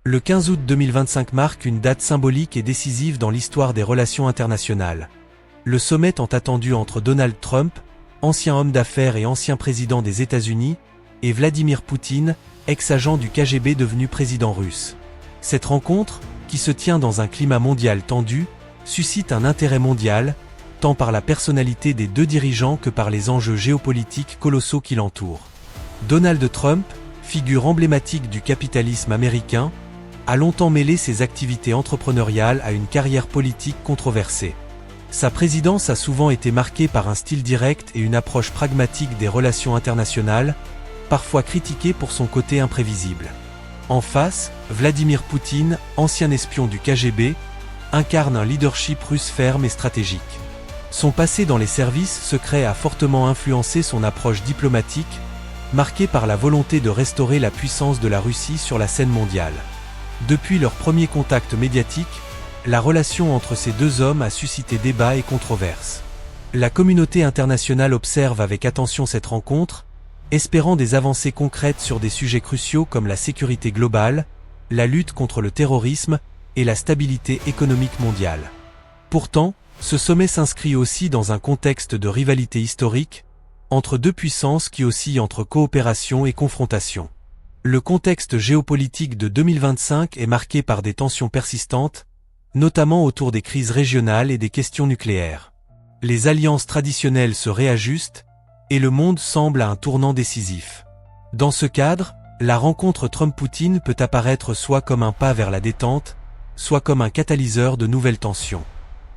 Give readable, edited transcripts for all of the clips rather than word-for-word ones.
Le 15 août 2025 marque une date symbolique et décisive dans l'histoire des relations internationales. Le sommet tant attendu entre Donald Trump, ancien homme d'affaires et ancien président des États-Unis, et Vladimir Poutine, ex-agent du KGB devenu président russe. Cette rencontre, qui se tient dans un climat mondial tendu, suscite un intérêt mondial, tant par la personnalité des deux dirigeants que par les enjeux géopolitiques colossaux qui l'entourent. Donald Trump, figure emblématique du capitalisme américain, a longtemps mêlé ses activités entrepreneuriales à une carrière politique controversée. Sa présidence a souvent été marquée par un style direct et une approche pragmatique des relations internationales, parfois critiquée pour son côté imprévisible. En face, Vladimir Poutine, ancien espion du KGB, incarne un leadership russe ferme et stratégique. Son passé dans les services secrets a fortement influencé son approche diplomatique, marquée par la volonté de restaurer la puissance de la Russie sur la scène mondiale. Depuis leur premier contact médiatique, la relation entre ces deux hommes a suscité débats et controverses. La communauté internationale observe avec attention cette rencontre, espérant des avancées concrètes sur des sujets cruciaux comme la sécurité globale, la lutte contre le terrorisme et la stabilité économique mondiale. Pourtant, ce sommet s'inscrit aussi dans un contexte de rivalité historique, entre deux puissances qui oscillent entre coopération et confrontation. Le contexte géopolitique de 2025 est marqué par des tensions persistantes, notamment autour des crises régionales et des questions nucléaires. Les alliances traditionnelles se réajustent, et le monde semble à un tournant décisif. Dans ce cadre, la rencontre Trump-Poutine peut apparaître soit comme un pas vers la détente, soit comme un catalyseur de nouvelles tensions.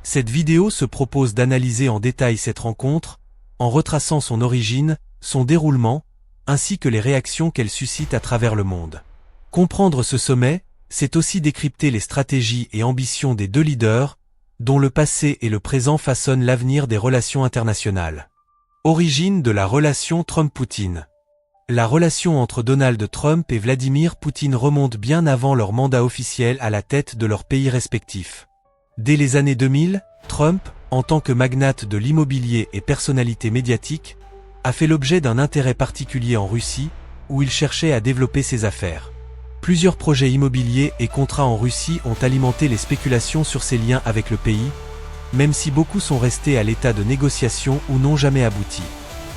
Cette vidéo se propose d'analyser en détail cette rencontre, en retraçant son origine, son déroulement, ainsi que les réactions qu'elle suscite à travers le monde. Comprendre ce sommet, c'est aussi décrypter les stratégies et ambitions des deux leaders, dont le passé et le présent façonnent l'avenir des relations internationales. Origine de la relation Trump-Poutine. La relation entre Donald Trump et Vladimir Poutine remonte bien avant leur mandat officiel à la tête de leurs pays respectifs. Dès les années 2000, Trump, en tant que magnate de l'immobilier et personnalité médiatique, a fait l'objet d'un intérêt particulier en Russie, où il cherchait à développer ses affaires. Plusieurs projets immobiliers et contrats en Russie ont alimenté les spéculations sur ses liens avec le pays, même si beaucoup sont restés à l'état de négociation ou n'ont jamais abouti.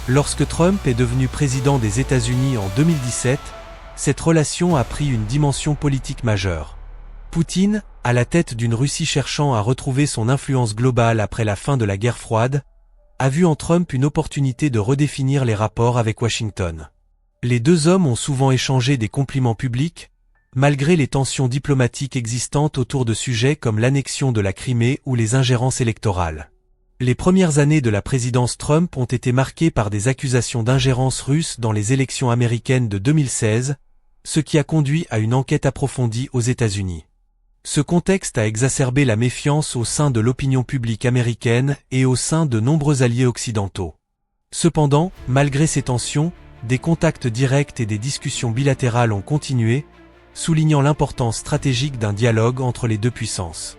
Lorsque Trump est devenu président des États-Unis en 2017, cette relation a pris une dimension politique majeure. Poutine, à la tête d'une Russie cherchant à retrouver son influence globale après la fin de la guerre froide, a vu en Trump une opportunité de redéfinir les rapports avec Washington. Les deux hommes ont souvent échangé des compliments publics, malgré les tensions diplomatiques existantes autour de sujets comme l'annexion de la Crimée ou les ingérences électorales. Les premières années de la présidence Trump ont été marquées par des accusations d'ingérence russe dans les élections américaines de 2016, ce qui a conduit à une enquête approfondie aux États-Unis. Ce contexte a exacerbé la méfiance au sein de l'opinion publique américaine et au sein de nombreux alliés occidentaux. Cependant, malgré ces tensions, des contacts directs et des discussions bilatérales ont continué, soulignant l'importance stratégique d'un dialogue entre les deux puissances.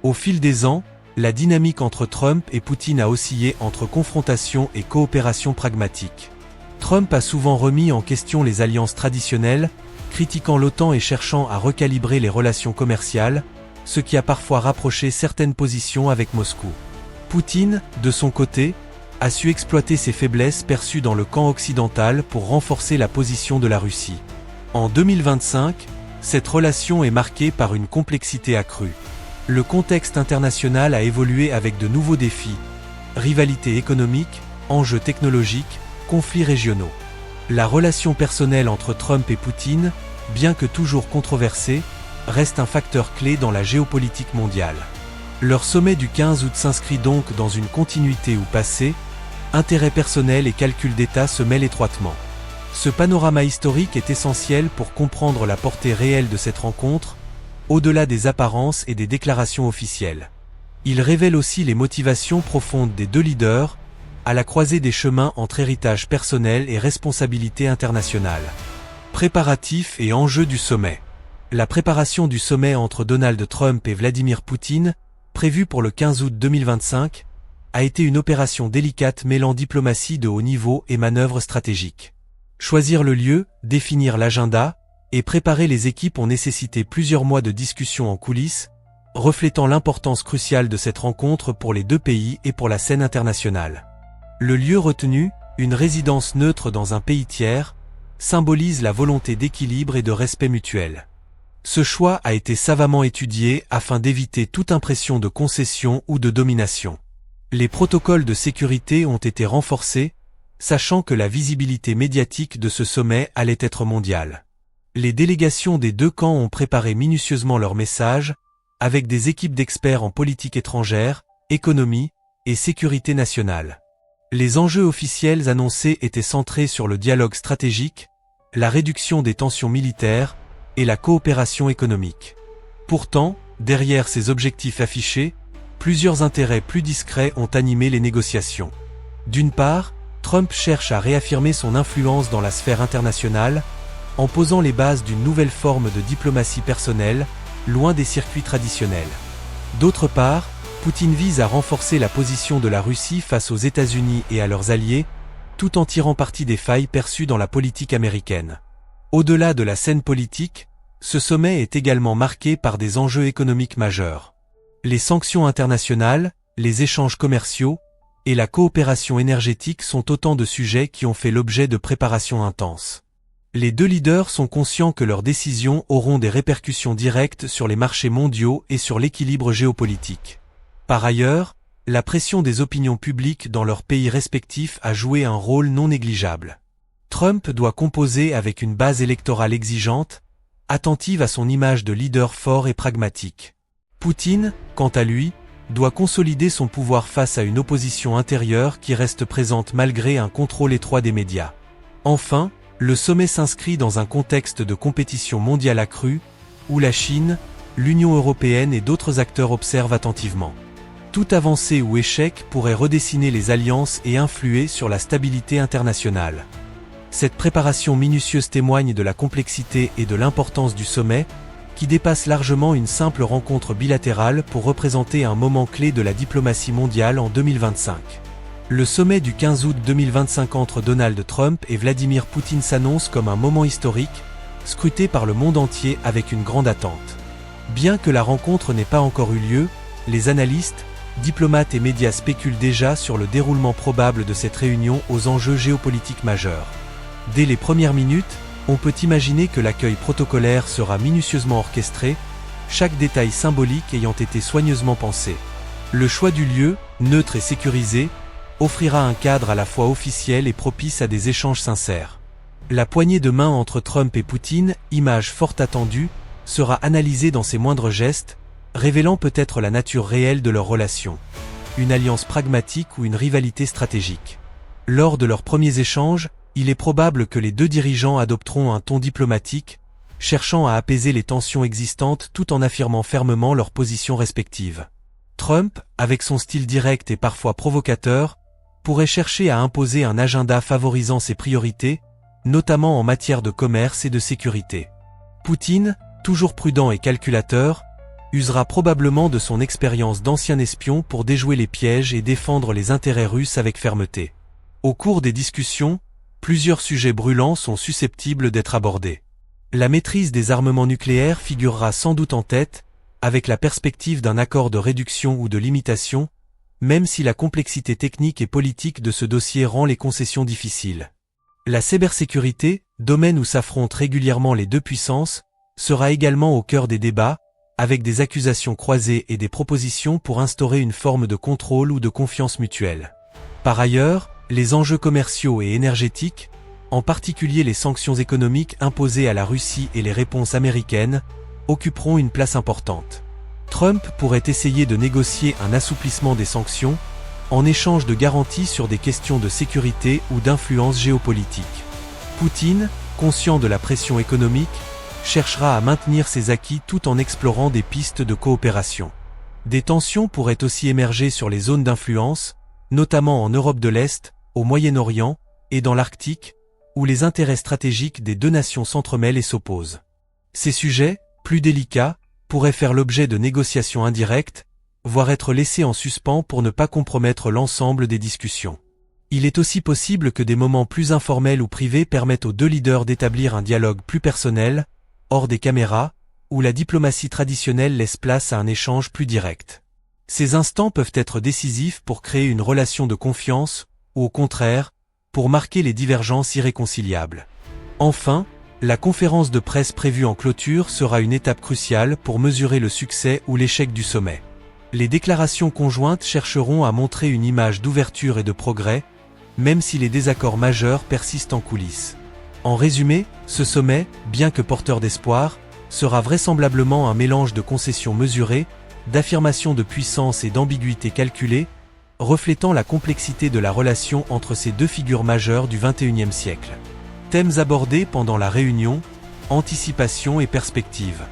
Au fil des ans, la dynamique entre Trump et Poutine a oscillé entre confrontation et coopération pragmatique. Trump a souvent remis en question les alliances traditionnelles, critiquant l'OTAN et cherchant à recalibrer les relations commerciales, ce qui a parfois rapproché certaines positions avec Moscou. Poutine, de son côté, a su exploiter ses faiblesses perçues dans le camp occidental pour renforcer la position de la Russie. En 2025, cette relation est marquée par une complexité accrue. Le contexte international a évolué avec de nouveaux défis, rivalité économique, enjeux technologiques, conflits régionaux. La relation personnelle entre Trump et Poutine, bien que toujours controversée, reste un facteur clé dans la géopolitique mondiale. Leur sommet du 15 août s'inscrit donc dans une continuité où passé, intérêt personnel et calcul d'État se mêlent étroitement. Ce panorama historique est essentiel pour comprendre la portée réelle de cette rencontre, au-delà des apparences et des déclarations officielles. Il révèle aussi les motivations profondes des deux leaders, à la croisée des chemins entre héritage personnel et responsabilité internationale. Préparatifs et enjeux du sommet. La préparation du sommet entre Donald Trump et Vladimir Poutine, prévue pour le 15 août 2025, a été une opération délicate mêlant diplomatie de haut niveau et manœuvres stratégiques. Choisir le lieu, définir l'agenda, et préparer les équipes ont nécessité plusieurs mois de discussions en coulisses, reflétant l'importance cruciale de cette rencontre pour les deux pays et pour la scène internationale. Le lieu retenu, une résidence neutre dans un pays tiers, symbolise la volonté d'équilibre et de respect mutuel. Ce choix a été savamment étudié afin d'éviter toute impression de concession ou de domination. Les protocoles de sécurité ont été renforcés, sachant que la visibilité médiatique de ce sommet allait être mondiale. Les délégations des deux camps ont préparé minutieusement leurs messages, avec des équipes d'experts en politique étrangère, économie et sécurité nationale. Les enjeux officiels annoncés étaient centrés sur le dialogue stratégique, la réduction des tensions militaires et la coopération économique. Pourtant, derrière ces objectifs affichés, plusieurs intérêts plus discrets ont animé les négociations. D'une part, Trump cherche à réaffirmer son influence dans la sphère internationale, en posant les bases d'une nouvelle forme de diplomatie personnelle, loin des circuits traditionnels. D'autre part, Poutine vise à renforcer la position de la Russie face aux États-Unis et à leurs alliés, tout en tirant parti des failles perçues dans la politique américaine. Au-delà de la scène politique, ce sommet est également marqué par des enjeux économiques majeurs. Les sanctions internationales, les échanges commerciaux et la coopération énergétique sont autant de sujets qui ont fait l'objet de préparations intenses. Les deux leaders sont conscients que leurs décisions auront des répercussions directes sur les marchés mondiaux et sur l'équilibre géopolitique. Par ailleurs, la pression des opinions publiques dans leurs pays respectifs a joué un rôle non négligeable. Trump doit composer avec une base électorale exigeante, attentive à son image de leader fort et pragmatique. Poutine, quant à lui, doit consolider son pouvoir face à une opposition intérieure qui reste présente malgré un contrôle étroit des médias. Enfin, le sommet s'inscrit dans un contexte de compétition mondiale accrue, où la Chine, l'Union européenne et d'autres acteurs observent attentivement. Toute avancée ou échec pourrait redessiner les alliances et influer sur la stabilité internationale. Cette préparation minutieuse témoigne de la complexité et de l'importance du sommet, qui dépasse largement une simple rencontre bilatérale pour représenter un moment clé de la diplomatie mondiale en 2025. Le sommet du 15 août 2025 entre Donald Trump et Vladimir Poutine s'annonce comme un moment historique, scruté par le monde entier avec une grande attente. Bien que la rencontre n'ait pas encore eu lieu, les analystes, diplomates et médias spéculent déjà sur le déroulement probable de cette réunion aux enjeux géopolitiques majeurs. Dès les premières minutes, on peut imaginer que l'accueil protocolaire sera minutieusement orchestré, chaque détail symbolique ayant été soigneusement pensé. Le choix du lieu, neutre et sécurisé, offrira un cadre à la fois officiel et propice à des échanges sincères. La poignée de main entre Trump et Poutine, image fort attendue, sera analysée dans ses moindres gestes, révélant peut-être la nature réelle de leur relation. Une alliance pragmatique ou une rivalité stratégique. Lors de leurs premiers échanges, il est probable que les deux dirigeants adopteront un ton diplomatique, cherchant à apaiser les tensions existantes tout en affirmant fermement leurs positions respectives. Trump, avec son style direct et parfois provocateur, pourrait chercher à imposer un agenda favorisant ses priorités, notamment en matière de commerce et de sécurité. Poutine, toujours prudent et calculateur, usera probablement de son expérience d'ancien espion pour déjouer les pièges et défendre les intérêts russes avec fermeté. Au cours des discussions, plusieurs sujets brûlants sont susceptibles d'être abordés. La maîtrise des armements nucléaires figurera sans doute en tête, avec la perspective d'un accord de réduction ou de limitation, même si la complexité technique et politique de ce dossier rend les concessions difficiles. La cybersécurité, domaine où s'affrontent régulièrement les deux puissances, sera également au cœur des débats, avec des accusations croisées et des propositions pour instaurer une forme de contrôle ou de confiance mutuelle. Par ailleurs, les enjeux commerciaux et énergétiques, en particulier les sanctions économiques imposées à la Russie et les réponses américaines, occuperont une place importante. Trump pourrait essayer de négocier un assouplissement des sanctions, en échange de garanties sur des questions de sécurité ou d'influence géopolitique. Poutine, conscient de la pression économique, cherchera à maintenir ses acquis tout en explorant des pistes de coopération. Des tensions pourraient aussi émerger sur les zones d'influence, notamment en Europe de l'Est, au Moyen-Orient et dans l'Arctique, où les intérêts stratégiques des deux nations s'entremêlent et s'opposent. Ces sujets, plus délicats, pourraient faire l'objet de négociations indirectes, voire être laissés en suspens pour ne pas compromettre l'ensemble des discussions. Il est aussi possible que des moments plus informels ou privés permettent aux deux leaders d'établir un dialogue plus personnel, hors des caméras, où la diplomatie traditionnelle laisse place à un échange plus direct. Ces instants peuvent être décisifs pour créer une relation de confiance, ou au contraire, pour marquer les divergences irréconciliables. Enfin, la conférence de presse prévue en clôture sera une étape cruciale pour mesurer le succès ou l'échec du sommet. Les déclarations conjointes chercheront à montrer une image d'ouverture et de progrès, même si les désaccords majeurs persistent en coulisses. En résumé, ce sommet, bien que porteur d'espoir, sera vraisemblablement un mélange de concessions mesurées, d'affirmations de puissance et d'ambiguïté calculée, reflétant la complexité de la relation entre ces deux figures majeures du XXIe siècle. Thèmes abordés pendant la réunion, anticipation et perspective.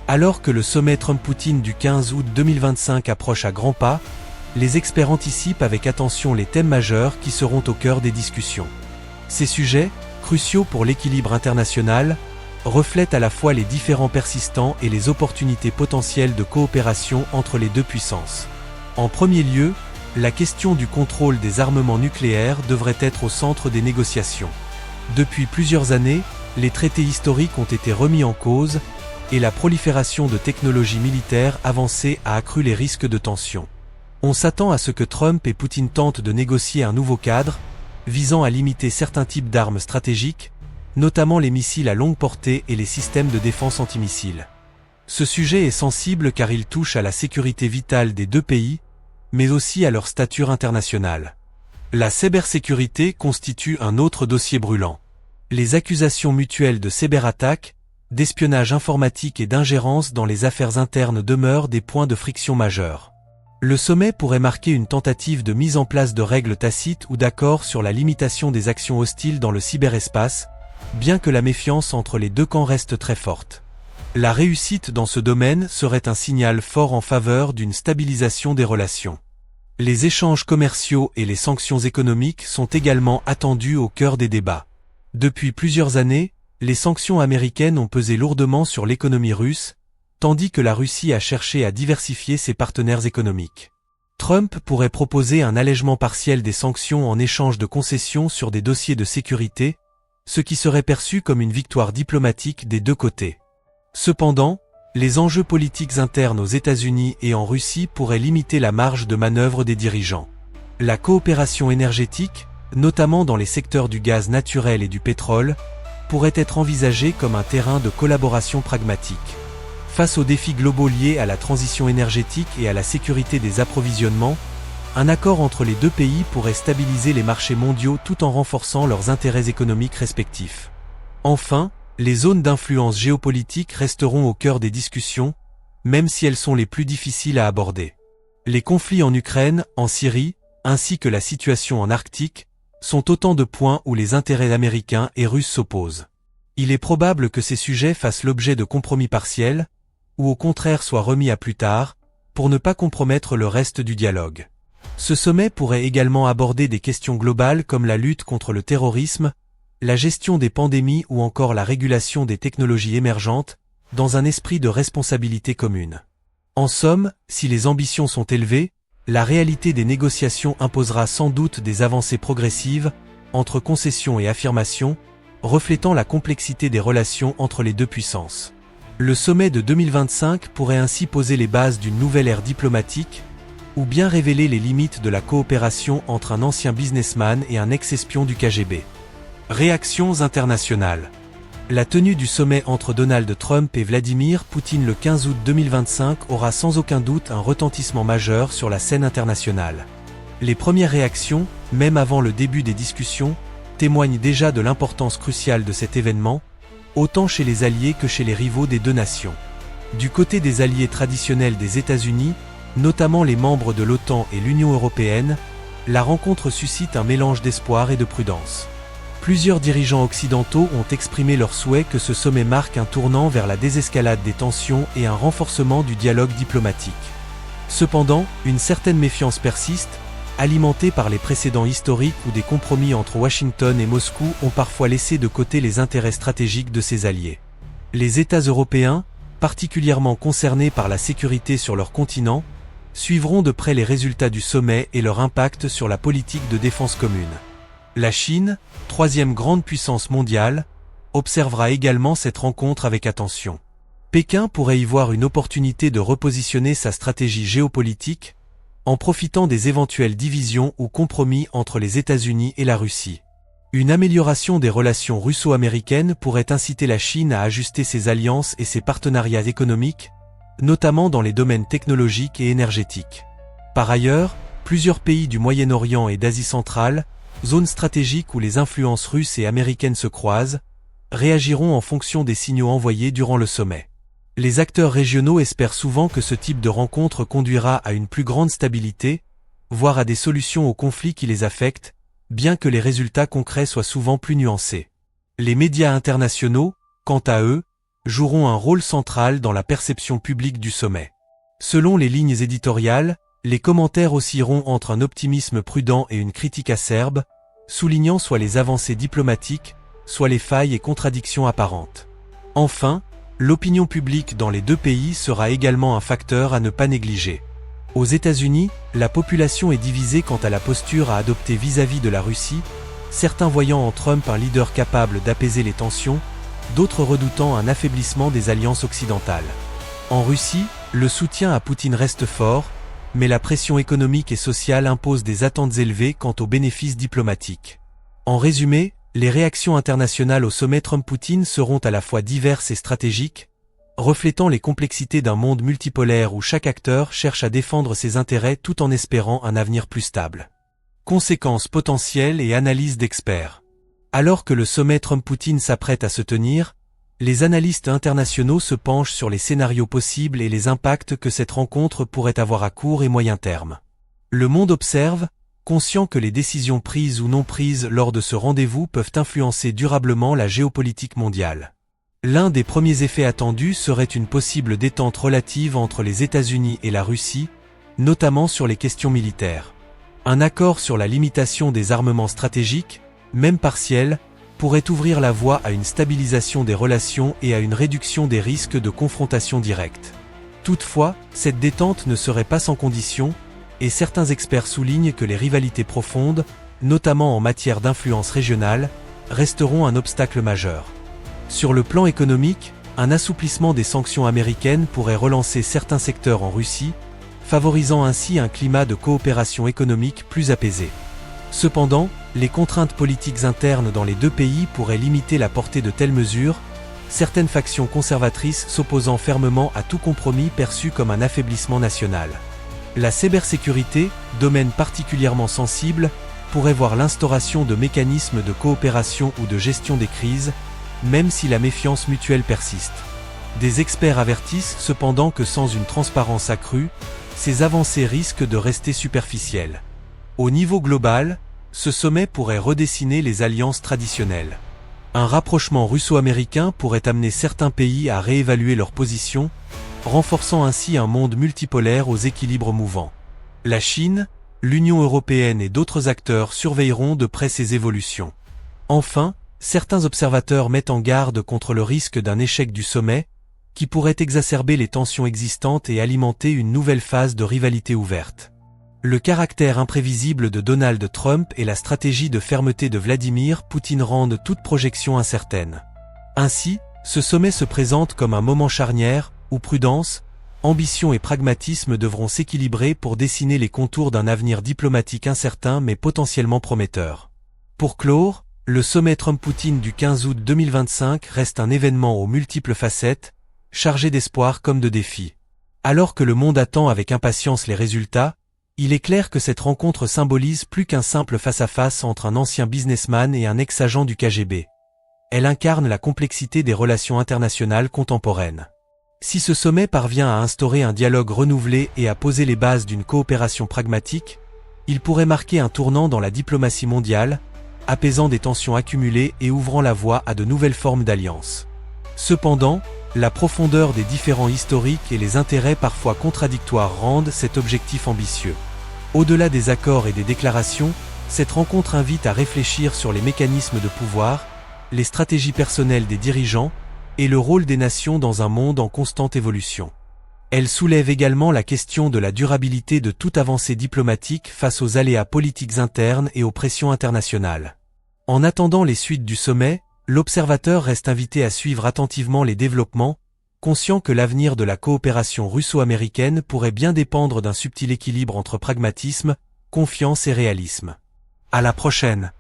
Alors que le sommet Trump-Poutine du 15 août 2025 approche à grands pas, les experts anticipent avec attention les thèmes majeurs qui seront au cœur des discussions. Ces sujets, cruciaux pour l'équilibre international, reflètent à la fois les différends persistants et les opportunités potentielles de coopération entre les deux puissances. En premier lieu, la question du contrôle des armements nucléaires devrait être au centre des négociations. Depuis plusieurs années, les traités historiques ont été remis en cause, et la prolifération de technologies militaires avancées a accru les risques de tension. On s'attend à ce que Trump et Poutine tentent de négocier un nouveau cadre, visant à limiter certains types d'armes stratégiques, notamment les missiles à longue portée et les systèmes de défense antimissiles. Ce sujet est sensible car il touche à la sécurité vitale des deux pays, mais aussi à leur stature internationale. La cybersécurité constitue un autre dossier brûlant. Les accusations mutuelles de cyberattaques, d'espionnage informatique et d'ingérence dans les affaires internes demeurent des points de friction majeurs. Le sommet pourrait marquer une tentative de mise en place de règles tacites ou d'accords sur la limitation des actions hostiles dans le cyberespace, bien que la méfiance entre les deux camps reste très forte. La réussite dans ce domaine serait un signal fort en faveur d'une stabilisation des relations. Les échanges commerciaux et les sanctions économiques sont également attendus au cœur des débats. Depuis plusieurs années, les sanctions américaines ont pesé lourdement sur l'économie russe, tandis que la Russie a cherché à diversifier ses partenaires économiques. Trump pourrait proposer un allègement partiel des sanctions en échange de concessions sur des dossiers de sécurité, ce qui serait perçu comme une victoire diplomatique des deux côtés. Cependant, les enjeux politiques internes aux États-Unis et en Russie pourraient limiter la marge de manœuvre des dirigeants. La coopération énergétique, notamment dans les secteurs du gaz naturel et du pétrole, pourrait être envisagée comme un terrain de collaboration pragmatique. Face aux défis globaux liés à la transition énergétique et à la sécurité des approvisionnements, un accord entre les deux pays pourrait stabiliser les marchés mondiaux tout en renforçant leurs intérêts économiques respectifs. Enfin, les zones d'influence géopolitique resteront au cœur des discussions, même si elles sont les plus difficiles à aborder. Les conflits en Ukraine, en Syrie, ainsi que la situation en Arctique, sont autant de points où les intérêts américains et russes s'opposent. Il est probable que ces sujets fassent l'objet de compromis partiels, ou au contraire soient remis à plus tard, pour ne pas compromettre le reste du dialogue. Ce sommet pourrait également aborder des questions globales comme la lutte contre le terrorisme, la gestion des pandémies ou encore la régulation des technologies émergentes, dans un esprit de responsabilité commune. En somme, si les ambitions sont élevées, la réalité des négociations imposera sans doute des avancées progressives, entre concessions et affirmations, reflétant la complexité des relations entre les deux puissances. Le sommet de 2025 pourrait ainsi poser les bases d'une nouvelle ère diplomatique, ou bien révéler les limites de la coopération entre un ancien businessman et un ex-espion du KGB. Réactions internationales. La tenue du sommet entre Donald Trump et Vladimir Poutine le 15 août 2025 aura sans aucun doute un retentissement majeur sur la scène internationale. Les premières réactions, même avant le début des discussions, témoignent déjà de l'importance cruciale de cet événement, autant chez les alliés que chez les rivaux des deux nations. Du côté des alliés traditionnels des États-Unis, notamment les membres de l'OTAN et l'Union européenne, la rencontre suscite un mélange d'espoir et de prudence. Plusieurs dirigeants occidentaux ont exprimé leur souhait que ce sommet marque un tournant vers la désescalade des tensions et un renforcement du dialogue diplomatique. Cependant, une certaine méfiance persiste, alimentée par les précédents historiques où des compromis entre Washington et Moscou ont parfois laissé de côté les intérêts stratégiques de ses alliés. Les États européens, particulièrement concernés par la sécurité sur leur continent, suivront de près les résultats du sommet et leur impact sur la politique de défense commune. La Chine, troisième grande puissance mondiale, observera également cette rencontre avec attention. Pékin pourrait y voir une opportunité de repositionner sa stratégie géopolitique, en profitant des éventuelles divisions ou compromis entre les États-Unis et la Russie. Une amélioration des relations russo-américaines pourrait inciter la Chine à ajuster ses alliances et ses partenariats économiques, notamment dans les domaines technologiques et énergétiques. Par ailleurs, plusieurs pays du Moyen-Orient et d'Asie centrale, zones stratégiques où les influences russes et américaines se croisent, réagiront en fonction des signaux envoyés durant le sommet. Les acteurs régionaux espèrent souvent que ce type de rencontre conduira à une plus grande stabilité, voire à des solutions aux conflits qui les affectent, bien que les résultats concrets soient souvent plus nuancés. Les médias internationaux, quant à eux, joueront un rôle central dans la perception publique du sommet. Selon les lignes éditoriales, les commentaires oscilleront entre un optimisme prudent et une critique acerbe, soulignant soit les avancées diplomatiques, soit les failles et contradictions apparentes. Enfin, l'opinion publique dans les deux pays sera également un facteur à ne pas négliger. Aux États-Unis, la population est divisée quant à la posture à adopter vis-à-vis de la Russie, certains voyant en Trump un leader capable d'apaiser les tensions, d'autres redoutant un affaiblissement des alliances occidentales. En Russie, le soutien à Poutine reste fort, mais la pression économique et sociale impose des attentes élevées quant aux bénéfices diplomatiques. En résumé, les réactions internationales au sommet Trump-Poutine seront à la fois diverses et stratégiques, reflétant les complexités d'un monde multipolaire où chaque acteur cherche à défendre ses intérêts tout en espérant un avenir plus stable. Conséquences potentielles et analyses d'experts. Alors que le sommet Trump-Poutine s'apprête à se tenir, les analystes internationaux se penchent sur les scénarios possibles et les impacts que cette rencontre pourrait avoir à court et moyen terme. Le monde observe, conscient que les décisions prises ou non prises lors de ce rendez-vous peuvent influencer durablement la géopolitique mondiale. L'un des premiers effets attendus serait une possible détente relative entre les États-Unis et la Russie, notamment sur les questions militaires. Un accord sur la limitation des armements stratégiques, même partiel, pourrait ouvrir la voie à une stabilisation des relations et à une réduction des risques de confrontation directe. Toutefois, cette détente ne serait pas sans conditions, et certains experts soulignent que les rivalités profondes, notamment en matière d'influence régionale, resteront un obstacle majeur. Sur le plan économique, un assouplissement des sanctions américaines pourrait relancer certains secteurs en Russie, favorisant ainsi un climat de coopération économique plus apaisé. Cependant, les contraintes politiques internes dans les deux pays pourraient limiter la portée de telles mesures, certaines factions conservatrices s'opposant fermement à tout compromis perçu comme un affaiblissement national. La cybersécurité, domaine particulièrement sensible, pourrait voir l'instauration de mécanismes de coopération ou de gestion des crises, même si la méfiance mutuelle persiste. Des experts avertissent cependant que sans une transparence accrue, ces avancées risquent de rester superficielles. Au niveau global, ce sommet pourrait redessiner les alliances traditionnelles. Un rapprochement russo-américain pourrait amener certains pays à réévaluer leur position, renforçant ainsi un monde multipolaire aux équilibres mouvants. La Chine, l'Union européenne et d'autres acteurs surveilleront de près ces évolutions. Enfin, certains observateurs mettent en garde contre le risque d'un échec du sommet, qui pourrait exacerber les tensions existantes et alimenter une nouvelle phase de rivalité ouverte. Le caractère imprévisible de Donald Trump et la stratégie de fermeté de Vladimir Poutine rendent toute projection incertaine. Ainsi, ce sommet se présente comme un moment charnière, où prudence, ambition et pragmatisme devront s'équilibrer pour dessiner les contours d'un avenir diplomatique incertain mais potentiellement prometteur. Pour clore, le sommet Trump-Poutine du 15 août 2025 reste un événement aux multiples facettes, chargé d'espoir comme de défis. Alors que le monde attend avec impatience les résultats, il est clair que cette rencontre symbolise plus qu'un simple face-à-face entre un ancien businessman et un ex-agent du KGB. Elle incarne la complexité des relations internationales contemporaines. Si ce sommet parvient à instaurer un dialogue renouvelé et à poser les bases d'une coopération pragmatique, il pourrait marquer un tournant dans la diplomatie mondiale, apaisant des tensions accumulées et ouvrant la voie à de nouvelles formes d'alliances. Cependant, la profondeur des différends historiques et les intérêts parfois contradictoires rendent cet objectif ambitieux. Au-delà des accords et des déclarations, cette rencontre invite à réfléchir sur les mécanismes de pouvoir, les stratégies personnelles des dirigeants et le rôle des nations dans un monde en constante évolution. Elle soulève également la question de la durabilité de toute avancée diplomatique face aux aléas politiques internes et aux pressions internationales. En attendant les suites du sommet, L'observateur reste invité à suivre attentivement les développements, conscient que l'avenir de la coopération russo-américaine pourrait bien dépendre d'un subtil équilibre entre pragmatisme, confiance et réalisme. À la prochaine!